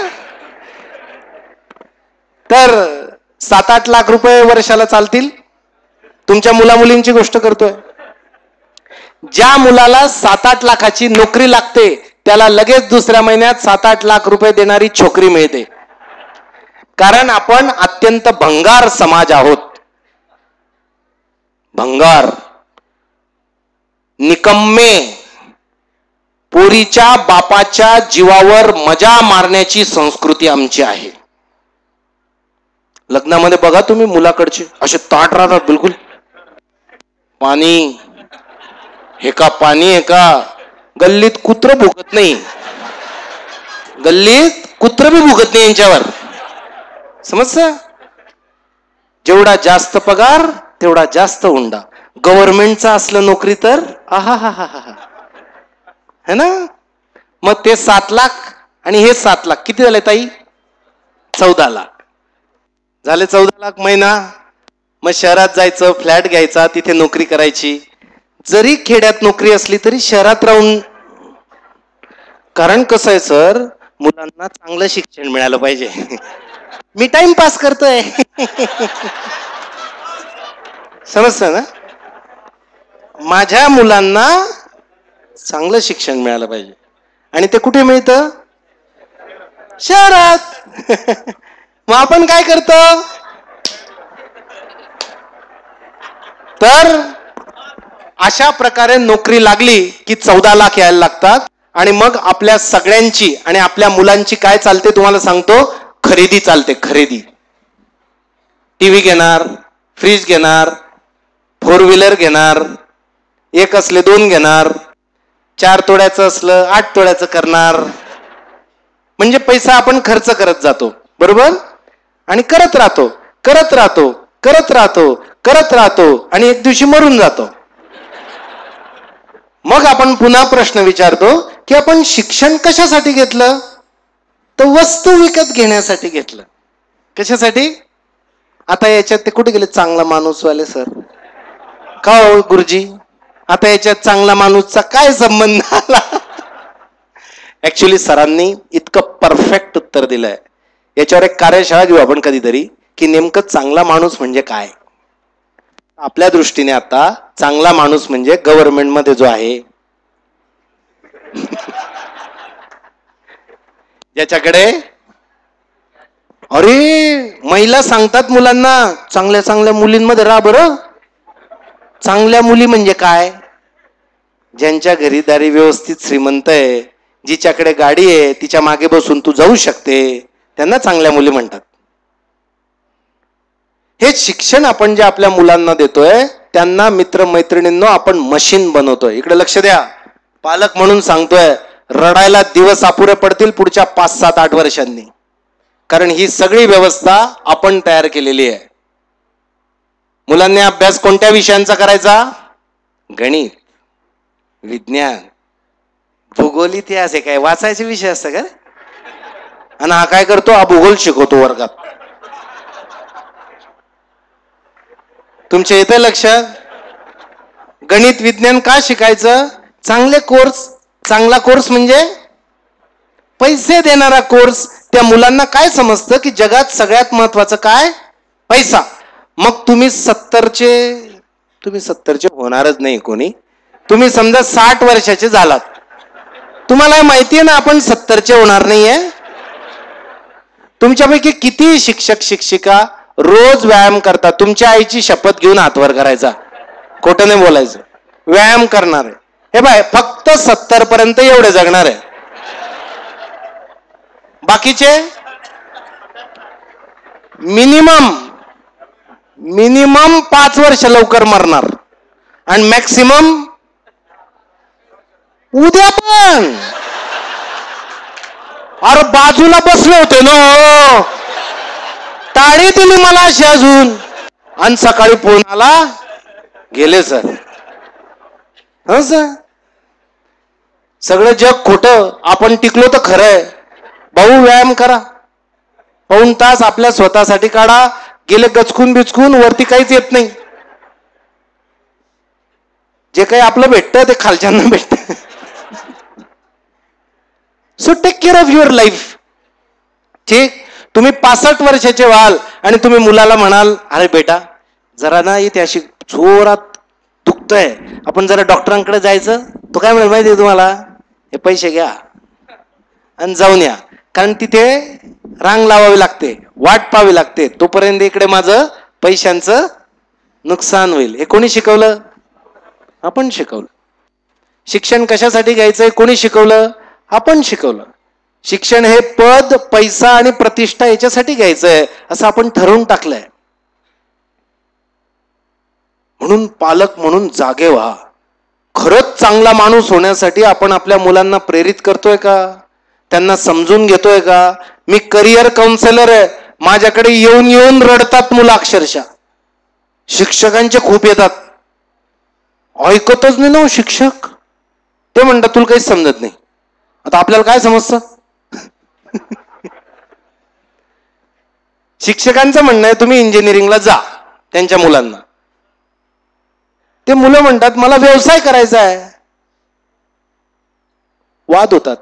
तर 7-8 लाख रुपये वर्षाला चालतील? तुमच्या मुलामुलींची गोष्ट करतोय. ज्या मुलाला 7-8 लाखाची नोकरी लागते त्याला लगेच दुसऱ्या महिन्यात 7-8 लाख रुपये देणारी छोकरी मिळते. कारण आपण अत्यंत भंगार समाज आहोत. भंगार, निकम्मे, पोरीच्या बापाच्या जीवावर मजा मारण्याची संस्कृती आमची आहे. लग्नामध्ये बघा तुम्ही, मुलाकडचे असे ताट राहतात बिलकुल. पाणी हे का पाणी आहे का? गल्लीत कुत्र भुकत नाही, गल्लीत कुत्र बी भुकत नाही यांच्यावर. समजतं? जेवढा जास्त पगार तेवढा जास्त हुंडा. गव्हर्नमेंटचा असलं नोकरी तर आहा हा हा हा है ना. मग ते 7 लाख आणि हे 7 लाख किती झाले ताई? 14 लाख झाले. 14 लाख महिना. मग शहरात जायचं, फ्लॅट घ्यायचा, तिथे नोकरी करायची. जरी खेड्यात नोकरी असली तरी शहरात राहून. कारण कसं आहे सर, मुलांना चांगलं शिक्षण मिळालं पाहिजे. मी टाइमपास करतोय. समजतं ना? माझ्या मुलांना चांगलं शिक्षण मिळालं पाहिजे. आणि ते कुठे मिळतं? शहरात. मग आपण काय करतो? तर अशा प्रकारे नोकरी लागली की 14 लाख यायला लागतात. आणि मग आपल्या सगळ्यांची आणि आपल्या मुलांची काय चालते तुम्हाला सांगतो, खरेदी चालते. खरेदी. टीव्ही घेणार, फ्रीज घेणार, 4 व्हीलर घेणार, एक असले 2 घेणार, 4 तोड्याचं असलं 8 तोड्याचं करणार. म्हणजे पैसा आपण खर्च करत जातो, बरोबर? आणि करत राहतो, करत राहतो, करत राहतो, करत राहतो आणि एक दिवशी मरून जातो. मग आपण पुन्हा प्रश्न विचारतो की आपण शिक्षण कशासाठी घेतलं? तर वस्तू विकत घेण्यासाठी घेतलं. कशासाठी? आता याच्यात ते कुठे गेले चांगला माणूस वाले सर? का हो गुरुजी, आता याच्यात चांगला माणूसचा काय संबंध आला? ऍक्च्युली सरांनी इतकं परफेक्ट उत्तर दिलंय. याच्यावर एक कार्यशाळा घेऊ आपण कधीतरी, की नेमकं चांगला माणूस म्हणजे काय. आपल्या दृष्टीने आता चांगला माणूस म्हणजे गव्हर्नमेंट मध्ये जो आहे, ज्याच्याकडे अरे महिला सांगतात मुलांना, चांगल्या चांगल्या मुलींमध्ये राहा बरं. चांगल्या मुली म्हणजे काय? ज्यांच्या घरी दारी व्यवस्थित श्रीमंत आहे, जिच्याकडे गाडी आहे, तिच्या मागे बसून तू जाऊ शकते, त्यांना चांगल्या मुली म्हणतात. हे शिक्षण आपण जे आपल्या मुलांना देतोय त्यांना मित्रमैत्रिणींनो आपण मशीन बनवतोय. इकडे लक्ष द्या. पालक म्हणून सांगतोय, रडायला दिवस अपुरे पडतील पुढच्या 5, 7, 8 वर्षांनी. कारण ही सगळी व्यवस्था आपण तयार केलेली आहे. मुलांनी अभ्यास कोणत्या विषयांचा करायचा? गणित, विज्ञान, भूगोल, इतिहास हे काय वाचायचे विषय असतं का? आणि हा काय करतो? हा भूगोल शिकवतो वर्गात. तुमच्या येते लक्ष? गणित विज्ञान का शिकायचं? चांगले कोर्स. चांगला कोर्स म्हणजे पैसे देणारा कोर्स. त्या मुलांना काय समजतं की जगात सगळ्यात महत्वाचं काय? पैसा. मग तुम्ही 70चे होणारच नाही कोणी. तुम्ही समजा 60 वर्षाचे झालात, तुम्हाला माहितीये ना आपण 70चे होणार नाहीये. तुमच्यापैकी किती शिक्षक शिक्षिका रोज व्यायाम करतात? तुमच्या आईची शपथ घेऊन हातवर करायचा, खोटं नाही बोलायचं. व्यायाम करणार आहे. हे बाय फक्त 70 पर्यंत एवढे जगणार आहे. बाकीचे मिनिमम मिनिमम 5 वर्ष लवकर मरणार आणि मॅक्सिमम उद्या पण. अरे बाजूला बसले होते ना, टाळी दिली मला अशी अजून, आणि सकाळी फोन आला गेले सर. ह सर, सगळं जग खोटं, आपण टिकलो तर खरंय. भाऊ व्यायाम करा, 2 तास आपल्या स्वतःसाठी काढा. गेले गचकून बिचकून वरती काहीच येत नाही. जे काही आपलं भेटतं ते खालच्यांना भेटतं. So take care of your life. ठीक, तुम्ही 65 वर्षाचे व्हाल आणि तुम्ही मुलाला म्हणाल, अरे बेटा जरा ना इथे अशी जोरात दुखतंय, आपण जरा डॉक्टरांकडे जायचं. तो काय म्हणेल माहिती तुम्हाला, हे पैसे घ्या आणि जाऊन या. कारण तिथे रांग लावावी लागते, वाट पाहावी लागते. तोपर्यंत इकडे माझं पैशांचं नुकसान होईल. हे कोणी शिकवलं? आपण शिकवलं. शिक्षण कशासाठी घ्यायचंय? कोणी शिकवलं? आपण शिकवलं. शिक्षण हे पद, पैसा आणि प्रतिष्ठा याच्यासाठी घ्यायचंय असं आपण ठरवून टाकलंय. म्हणून पालक म्हणून जागे व्हा. खरंच चांगला माणूस होण्यासाठी आपण आपल्या मुलांना प्रेरित करतोय का? त्यांना समजून घेतोय का? मी करिअर काउन्सिलर आहे, माझ्याकडे येऊन येऊन रडतात मुलं अक्षरशः. शिक्षकांचे खूप येतात, ऐकतच नाही ना शिक्षक. ते म्हणतात तुला काहीच समजत नाही. आता आपल्याला काय समजतं? शिक्षकांचं म्हणणं आहे तुम्ही इंजिनिअरिंगला जा त्यांच्या मुलांना. ते मुलं म्हणतात मला व्यवसाय करायचा आहे. वाद होतात.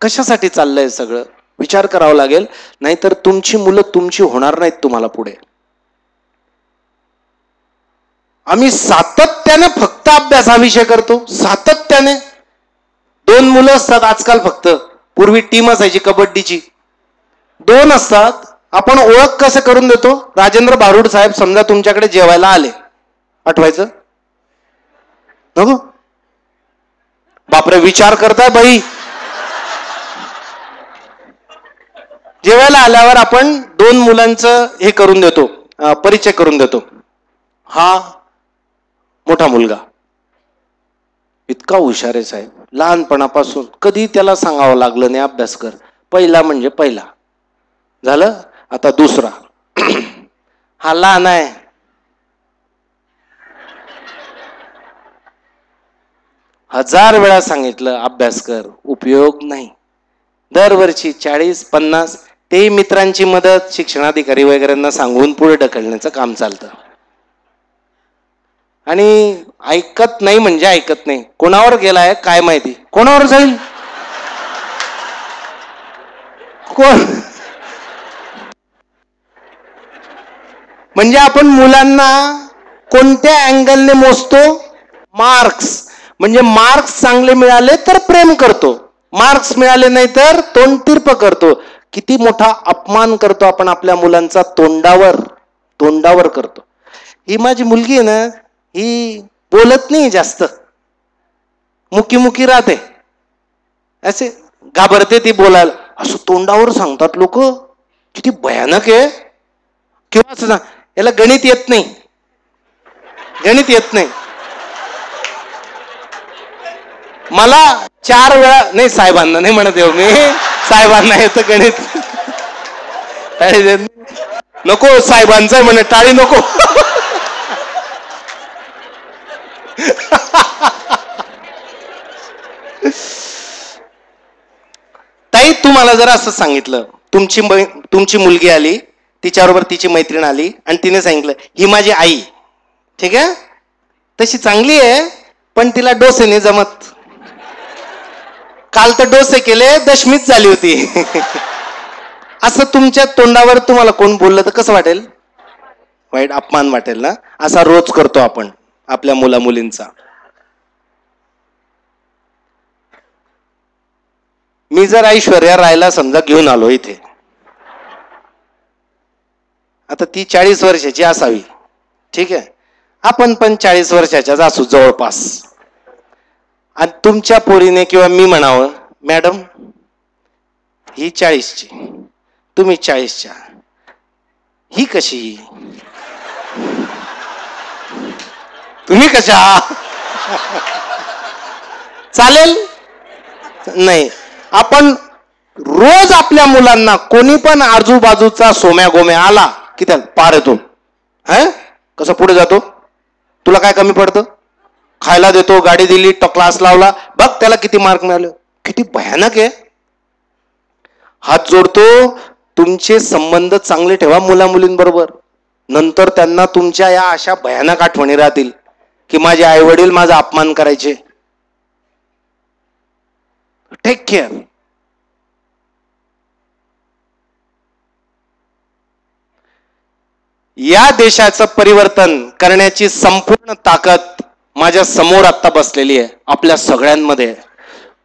कशासाठी चाललंय सगळं? विचार करावा लागेल, नाहीतर तुमची मुलं तुमची होणार नाहीत तुम्हाला पुढे. आम्ही सातत्याने फक्त अभ्यास हा विषय करतो, सातत्याने. 2 मुलं असतात आजकाल फक्त. पूर्वी टीम असायची कबड्डीची, 2 असतात. आपण ओळख कसं करून देतो? राजेंद्र भारुड साहेब समजा तुमच्याकडे जेवायला आले, आठवायचं नको? बापरे, विचार करताय बाई. जेवायला आल्यावर आपण 2 मुलांचं हे करून देतो, परिचय करून देतो. हा मोठा मुलगा इतका हुशार आहे साहेब, लहानपणापासून कधी त्याला सांगावं लागलं नाही अभ्यास कर. पहिला म्हणजे पहिला झालं. आता दुसरा हा लहान आहे, हजार वेळा सांगितलं अभ्यास कर, उपयोग नाही. दरवर्षी 40-50 ते मित्रांची मदत, शिक्षणाधिकारी वगैरेंना सांगून पुढे ढकलण्याचं काम चालतं. आणि ऐकत नाही म्हणजे ऐकत नाही. कोणावर गेलाय काय माहिती, कोणावर जाईल कोण. म्हणजे आपण मुलांना कोणत्या अँगलने मोजतो? मार्क्स. म्हणजे मार्क्स चांगले मिळाले तर प्रेम करतो, मार्क्स मिळाले नाही तर तोंड तिरप करतो. किती मोठा अपमान करतो आपण आपल्या मुलांचा, तोंडावर तोंडावर करतो. ही माझी मुलगी आहे ना, ही बोलत नाही जास्त, मुकी मुकी राहते, असे घाबरते ती बोलायला. असं तोंडावर सांगतात लोक, किती भयानक आहे. किंवा असं ना, याला गणित येत नाही, गणित येत नाही. मला 4 वेळा नाही, साहेबांना नाही म्हणत येऊ मी, साहेबांना येतं गणित. नको, साहेबांचं म्हणे टाळी नको. ताई तुम्हाला जर असं सांगितलं, तुमची मुलगी आली, तिच्याबरोबर तिची मैत्रीण आली आणि तिने सांगितलं ही माझी आई, ठीक आहे, तशी चांगली आहे पण तिला डोसे नाही जमत. काल तर डोसे केले, दशमीच झाली होती. असं तुमच्या तोंडावर तुम्हाला कोण बोललं तर कसं वाटेल? वाईट, अपमान वाटेल ना. असा रोज करतो आपण आपल्या मुला मुलींचा. मी जर ऐश्वर्या रायला समजा घेऊन आलो इथे, आता ती 40 वर्षाची असावी, ठीक आहे, आपण पण 40 वर्षाच्याच असू जवळपास. आणि तुमच्या पोरीने किंवा मी म्हणावं मॅडम ही 40ची, तुम्ही 40च्या, ही कशी, तुम्ही कशा, चालेल नाही. आपण रोज आपल्या मुलांना कोणी पण आजूबाजूचा सोम्या गोम्या आला की त्याला पार येतो. कसं पुढे जातो, तुला काय कमी पडतं, खायला देतो, गाडी दिली, क्लास लावला, बघ त्याला किती मार्क मिळाले. किती भयानक आहे. हात जोडतो, तुमचे संबंध चांगले ठेवा मुला मुलींबरोबर. नंतर त्यांना तुमच्या या अशा भयानक आठवणी राहतील की माझे आई वडील माझा अपमान करायचे. Take care. या देशाचं परिवर्तन करण्याची संपूर्ण ताकद माझ्या समोर आता बसलेली आहे, आपल्या सगळ्यांमध्ये.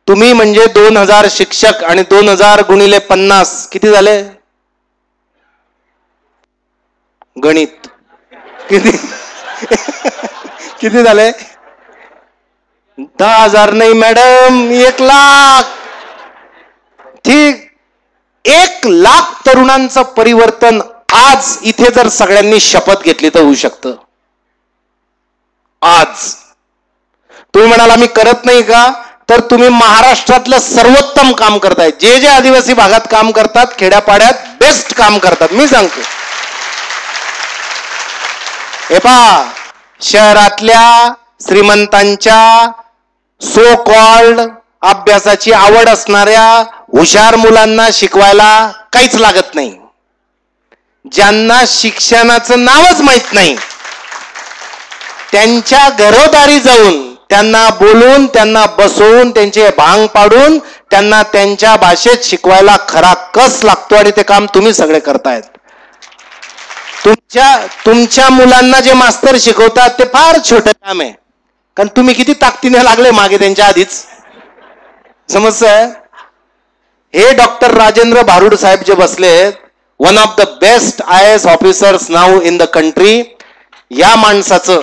तुम्ही म्हणजे 2000 शिक्षक आणि 2000 गुणिले 50 किती झाले गणित, किती किती झाले, 10,000 नाही मॅडम, 1,00,000. ठीक, 1,00,000 तरुणांचं परिवर्तन आज इथे जर सगळ्यांनी शपथ घेतली तर होऊ शकतं. आज तुम्ही म्हणाला मी करत नाही का, तर तुम्ही महाराष्ट्रातलं सर्वोत्तम काम करताय. जे जे आदिवासी भागात काम करतात, खेड्यापाड्यात बेस्ट काम करतात. मी सांगतो, हे पहा, शहरातल्या श्रीमंतांच्या सो कॉल्ड अभ्यासाची आवड असणाऱ्या हुशार मुलांना शिकवायला काहीच लागत नाही. ज्यांना शिक्षणाचं नावच माहित नाही, त्यांच्या घरोदारी जाऊन त्यांना बोलून, त्यांना बसवून, त्यांचे भांग पाडून त्यांना त्यांच्या भाषेत शिकवायला खरा कस लागतो. आणि ते काम तुम्ही सगळे करतायत. तुमच्या मुलांना जे मास्तर शिकवतात ते फार छोटं काम आहे, कारण तुम्ही किती ताकदीने लागले मागे त्यांच्या आधीच. समजतंय. हे डॉक्टर राजेंद्र भारुड साहेब जे बसले, one of the best IAS officers now in the country, या माणसाचं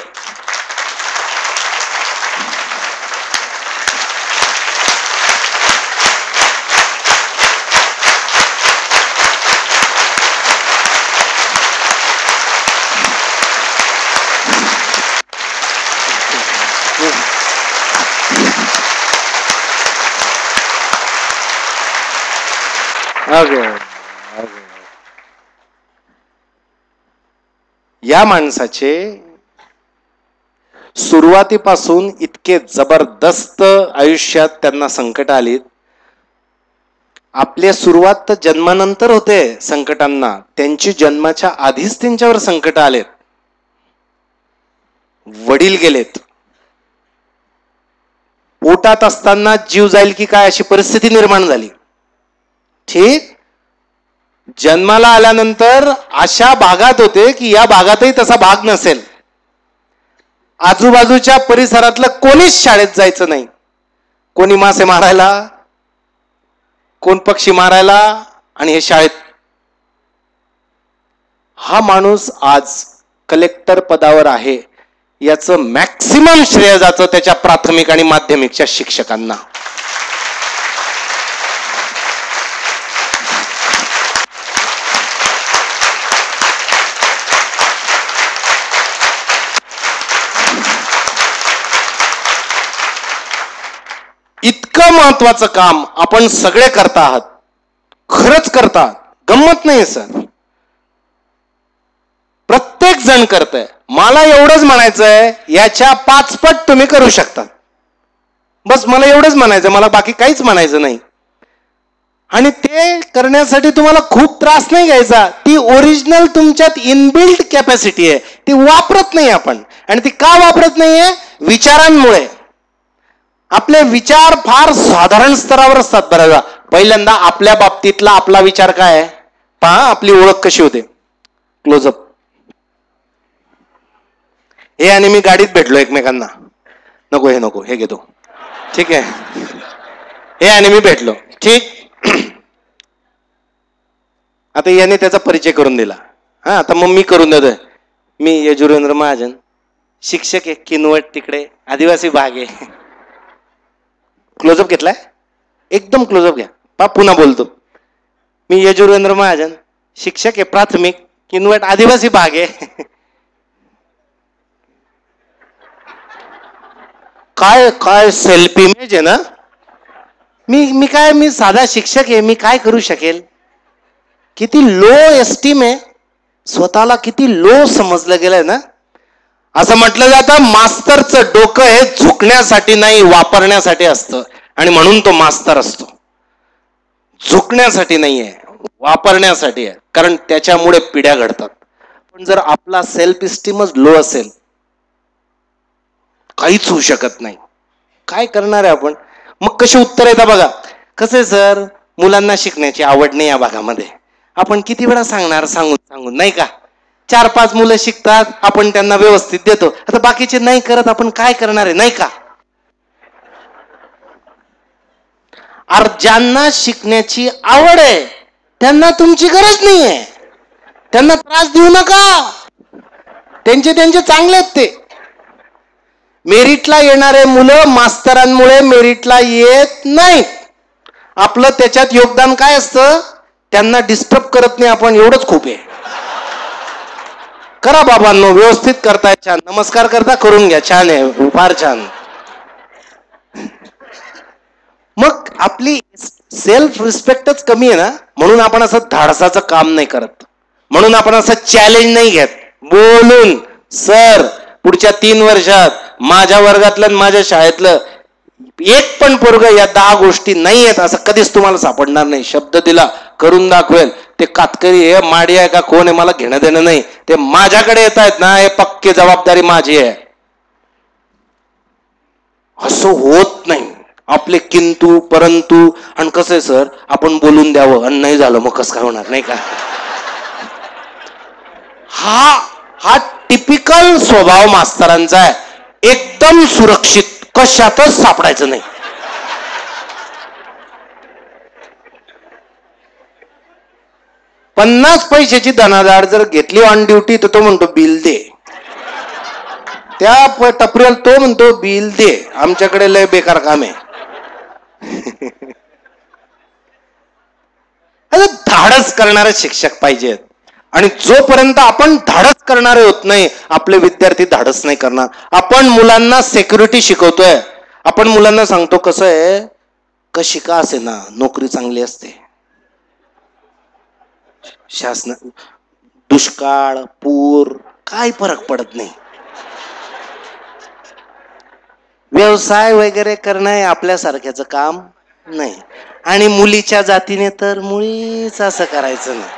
या माणसाचे सुरुवातीपासून इतके जबरदस्त आयुष्यात त्यांना संकट आलीत. आपल्या सुरुवात तर जन्मानंतर होते संकटांना, त्यांची जन्माच्या आधीच त्यांच्यावर संकट आलेत. वडील गेलेत, पोटात असताना जीव जाईल की काय अशी परिस्थिती निर्माण झाली. ठीक, जन्माला आल्यानंतर अशा भागात होते की या भागातही तसा भाग नसेल. आजूबाजूच्या परिसरातलं कोणीच शाळेत जायचं नाही. कोणी मासे मारायला, कोण पक्षी मारायला, आणि हे शाळेत. हा माणूस आज कलेक्टर पदावर आहे, याचं मॅक्सिमम श्रेय जातं त्याच्या प्राथमिक आणि माध्यमिकच्या शिक्षकांना. इतकं महत्वाचं काम आपण सगळे करता आहात, खरंच करता. गंमत नाही सर, प्रत्येक जण करतंय. मला एवढंच म्हणायचंय, याच्या 5 पट तुम्ही करू शकता. बस मला एवढंच म्हणायचं, मला बाकी काहीच म्हणायचं नाही. आणि ते करण्यासाठी तुम्हाला खूप त्रास नाही घ्यायचा. ती ओरिजिनल तुमच्यात इनबिल्ट कॅपॅसिटी आहे, ती वापरत नाही आपण. आणि ती का वापरत नाहीये? विचारांमुळे. आपले विचार फार साधारण स्तरावर असतात. बऱ्याचदा पहिल्यांदा आपल्या बाबतीतला आपला विचार काय आहे पहा, आपली ओळख कशी होते. क्लोजअप. हे आणि मी गाडीत भेटलो एकमेकांना, नको हे नको, हे घेतो, ठीक आहे. हे आणि मी भेटलो, ठीक. आता याने त्याचा परिचय करून दिला. आता मग मी करून देतोय, मी यजुरेंद्र महाजन, शिक्षक आहे, किनवट तिकडे आदिवासी भाग आहे. क्लोजअप घेतलाय, एकदम क्लोजअप घ्या. पुन्हा बोलतो, मी यजुरेंद्र महाजन, शिक्षक आहे प्राथमिक, किनवट आदिवासी भाग आहे. काय काय सेल्फ इमेज आहे ना. मी साधा शिक्षक आहे, मी काय करू शकेल. किती लो एस्टीम आहे, स्वतःला किती लो समजलं गेलंय ना. असं म्हटलं जातं मास्तरचं डोकं हे झुकण्यासाठी नाही वापरण्यासाठी असतं, आणि म्हणून तो मास्तर असतो. झुकण्यासाठी नाहीये, वापरण्यासाठी आहे, कारण त्याच्यामुळे पिढ्या घडतात. पण जर आपला सेल्फ इस्टीमच लो असेल, काहीच होऊ शकत नाही. काय करणार आहे आपण. मग कशी उत्तर येतात बघा. कसे सर, मुलांना शिकण्याची आवड नाही या भागामध्ये. आपण किती वेळा सांगणार, सांगून नाही का. 4-5 मुलं शिकतात, आपण त्यांना व्यवस्थित देतो. आता बाकीचे नाही करत, आपण काय करणार आहे नाही का. ज्यांना शिकण्याची आवड आहे त्यांना तुमची गरज नाहीये, त्यांना त्रास देऊ नका. त्यांचे चांगले आहेत ते. मेरिटला येणारे मुलं मास्तरांमुळे मेरिटला येत नाहीत. आपलं त्याच्यात योगदान काय असतं, त्यांना डिस्टर्ब करत नाही आपण, एवढंच खूप आहे. करा बाबांनो, व्यवस्थित करताय, छान. नमस्कार करता, करून घ्या, छान आहे, फार छान. मग आपली सेल्फ रिस्पेक्टच कमी आहे ना, म्हणून आपण असं धाडसाचं काम नाही करत, म्हणून आपण असं चॅलेंज नाही घेत. बोलून सर पुढच्या 3 वर्षात माझ्या वर्गातलं माझ्या शाळेतलं एक पण पोरग या 10 गोष्टी नाही आहेत असं कधीच तुम्हाला सापडणार नाही. शब्द दिला, करून दाखवेल. ते कातकरी आहे, माडी आहे का कोण आहे मला घेणं देणं नाही. ते माझ्याकडे येत आहेत ना, हे पक्की जबाबदारी माझी आहे. असं होत नाही. आपले किंतु परंतु, आणि कसं आहे सर, आपण बोलून द्यावं आणि नाही झालं मग कसं काय होणार नाही का. हा टिपिकल स्वभाव मास्तरांचा आहे. एकदम सुरक्षित, कशातच सापडायचं नाही. $50 पैशाची धनादाड जर घेतली ऑन ड्युटी तर तो म्हणतो बिल दे. त्या टपरीला तो म्हणतो बिल दे, आमच्याकडे लय बेकार काम आहे. धाडस करणारे शिक्षक पाहिजेत. आणि जोपर्यंत आपण धाडस करणारे होत नाही, आपले विद्यार्थी धाडस नाही करणार. आपण मुलांना सेक्युरिटी शिकवतोय, आपण मुलांना सांगतो कसं आहे, कशी का असे ना नोकरी चांगली असते. शासन दुष्काळ पूर काय फरक पडत नाही. व्यवसाय वगैरे करणं हे आपल्यासारख्याचं काम नाही. आणि मुलीच्या जातीने तर मुळीच असं करायचं नाही.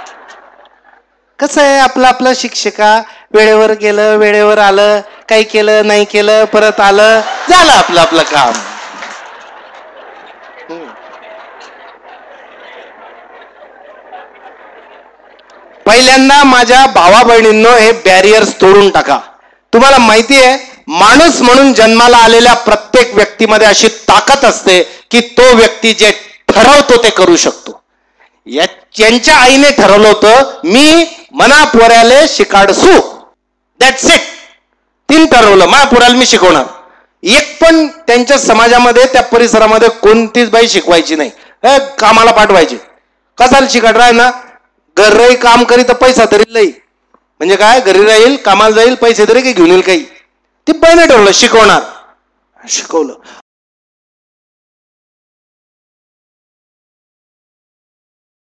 कसं आहे, आपलं शिक्षिका वेळेवर गेलं, वेळेवर आलं, काही केलं नाही केलं, परत आलं, झालं आपलं काम. पहिल्यांदा माझ्या भावा बहिणींनो हे बॅरियर्स तोडून टाका. तुम्हाला माहिती आहे, माणूस म्हणून जन्माला आलेल्या प्रत्येक व्यक्तीमध्ये अशी ताकद असते की तो व्यक्ती जे ठरवतो ते करू शकतो. यांच्या आईने ठरवलं होतं, मी मना पोऱ्याले शिकाडसू, दॅट्स इट. तीन ठरवलं, मा पोऱ्याला मी शिकवणार. एक पण त्यांच्या समाजामध्ये त्या परिसरामध्ये कोणतीच बाई शिकवायची नाही, कामाला पाठवायची. कसाला शिकाड राह ना, घरी काम करी तर पैसा तरी लई, म्हणजे काय घरी राहील, कामाला जाईल, पैसे तरी काही घेऊन येईल काही. ती बाईने ठरवलं शिकवणार. शिकवलं.